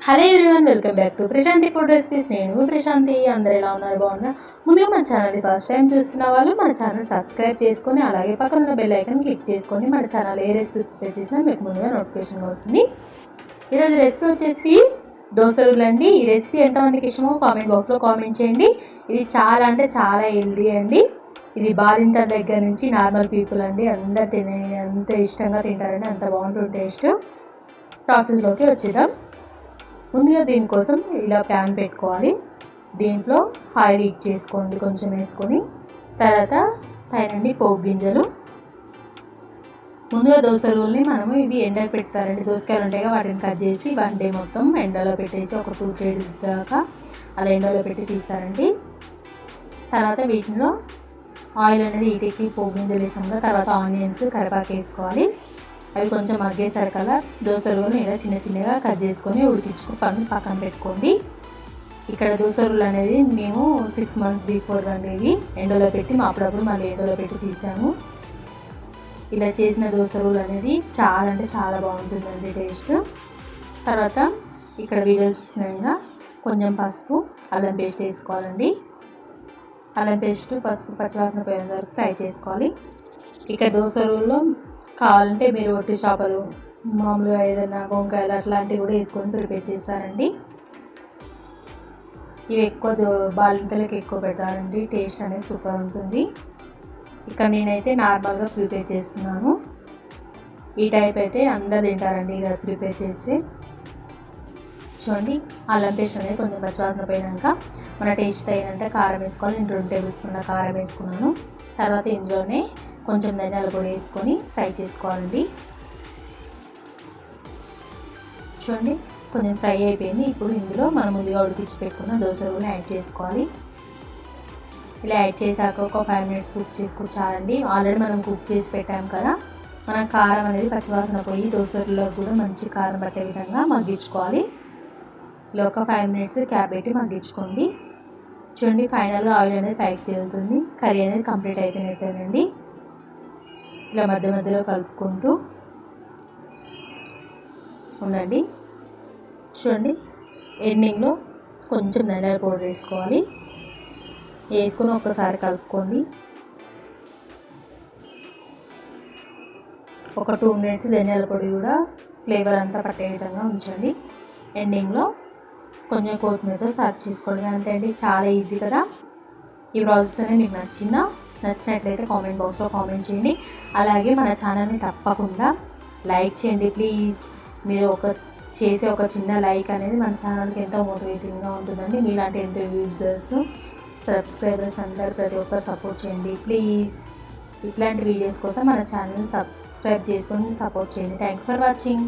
Hello everyone, welcome back to Prashanti food recipes. నేను ప్రశాంతి. అందరు ఎలా ఉన్నారు? బాగున్నారు? ముందుగా మన ఛానల్ని ఫస్ట్ టైం చూస్తున్న వాళ్ళు మన ఛానల్ సబ్స్క్రైబ్ చేసుకొని అలాగే పక్కన ఉన్న బెల్ ఐకాన్ క్లిక్ చేసుకొని మన ఛానల్ ఏ రెసిపీ ప్రిపేర్ చేసినా మీకు ముందుగా నోటిఫికేషన్గా వస్తుంది. ఈరోజు రెసిపీ వచ్చేసి దోశ రూల్ అండి. ఈ రెసిపీ ఎంతమందికి ఇష్టమో కామెంట్ బాక్స్లో కామెంట్ చేయండి. ఇది చాలా అంటే చాలా హెల్దీ అండి. ఇది బాలింత దగ్గర నుంచి నార్మల్ పీపుల్ అండి అందరు అంత ఇష్టంగా తింటారండి. అంత బాగుంటుంది టేస్ట్. ప్రాసెస్లోకి వచ్చేద్దాం. ముందుగా దీనికోసం ఇలా ప్యాన్ పెట్టుకోవాలి. దీంట్లో ఆయిల్ హీట్ చేసుకోండి, కొంచెం వేసుకొని. తర్వాత తగినండి పోపు గింజలు. ముందుగా దోశ రూల్ని మనము ఇవి ఎండకు పెడతారండి. దోసకాయలు ఉంటాయి, వాటిని కట్ చేసి 1 డే మొత్తం ఎండలో పెట్టేసి ఒక 2-3 days దాకా అలా ఎండలో పెట్టి తీస్తారండి. తర్వాత వీటిలో ఆయిల్ అనేది హీట్కి పోపు గింజలు వేసాక తర్వాత ఆనియన్స్, కరివేపాకు వేసుకోవాలి. అవి కొంచెం మగ్గేసరికల్లా దోశ రూలు ఇలా చిన్న చిన్నగా కట్ చేసుకొని ఉడికించుకొని పక్కన పెట్టుకోండి. ఇక్కడ దోశ రూలు అనేది మేము 6 months బిఫోర్ అనేవి ఎండలో పెట్టి అప్పుడప్పుడు మళ్ళీ ఎండలో పెట్టి తీసాము. ఇలా చేసిన దోశ రూలు అనేది చాలా అంటే చాలా బాగుంటుందండి టేస్ట్. తర్వాత ఇక్కడ వీడియోలు చూసినాక కొంచెం పసుపు, అల్లం పేస్ట్ వేసుకోవాలండి. అల్లం పేస్ట్, పసుపు పచ్చివాసన పోయేంత వరకు ఫ్రై చేసుకోవాలి. ఇక్కడ దోశ రూల్లో కావాలంటే మీరు ఒట్టి చేపలు, మామూలుగా ఏదైనా వంకాయలు అట్లాంటివి కూడా వేసుకొని ప్రిపేర్ చేస్తారండి. ఇవి ఎక్కువ బాలింతలకు ఎక్కువ పెడతారండి. టేస్ట్ అనేది సూపర్ ఉంటుంది. ఇక్కడ నేనైతే నార్మల్గా ప్రిపేర్ చేస్తున్నాను. ఈ టైప్ అయితే అందరు తింటారండి ఇలా ప్రిపేర్ చేసి. చూడండి, అల్లం పేస్ట్ అనేది కొంచెం పచ్చివాసన పోయినాక మన టేస్ట్ తగినంత కారం వేసుకోవాలి. నేను 2 tablespoons కారం వేసుకున్నాను. తర్వాత ఇందులోనే కొంచెం ధనియాల పొడి వేసుకొని ఫ్రై చేసుకోవాలండి. చూడండి, కొంచెం ఫ్రై అయిపోయింది. ఇప్పుడు ఇందులో మనం ముందుగా ఉడికించి పెట్టుకున్న దోశ రూలు యాడ్ చేసుకోవాలి. ఇలా యాడ్ చేశాక ఒక 5 minutes కుక్ చేసుకొచ్చారండి. ఆల్రెడీ మనం కుక్ చేసి పెట్టాం కదా, మనం కారం అనేది పచ్చివాసన పోయి దోశ రూల్లో కూడా మంచి కారం పట్టే విధంగా మగ్గించుకోవాలి. ఇలా ఒక 5 minutes క్యాప్ పెట్టి మగ్గించుకోండి. చూడండి, ఫైనల్గా ఆయిల్ అనేది పైకి తేలుతుంది. కర్రీ అనేది కంప్లీట్ అయిపోయినట్టేనండి. ఇలా మధ్య మధ్యలో కలుపుకుంటూ ఉండండి. చూడండి, ఎండింగ్లో కొంచెం ధనియాల పౌడర్ వేసుకోవాలి. వేసుకొని ఒక్కసారి కలుపుకోండి. ఒక 2 minutes ధనియాల పొడి కూడా ఫ్లేవర్ అంతా పట్టే విధంగా ఉంచండి. ఎండింగ్లో కొంచెం కొత్తిమీరతో సర్వ్ చేసుకోండి. అంతే అండి, చాలా ఈజీ కదా. ఈ ప్రాసెస్ అనేది మీకు నచ్చినట్లయితే కామెంట్ బాక్స్లో కామెంట్ చేయండి. అలాగే మన ఛానల్ని తప్పకుండా లైక్ చేయండి ప్లీజ్. మీరు చేసే ఒక చిన్న లైక్ అనేది మన ఛానల్కి ఎంతో మోటివేటింగ్గా ఉంటుందండి. మీలాంటి ఎంతో యూజర్స్, సబ్స్క్రైబర్స్ అందరు ప్రతి ఒక్కరు సపోర్ట్ చేయండి ప్లీజ్. ఇట్లాంటి వీడియోస్ కోసం మన ఛానల్ని సబ్స్క్రైబ్ చేసుకొని సపోర్ట్ చేయండి. Thank you for watching.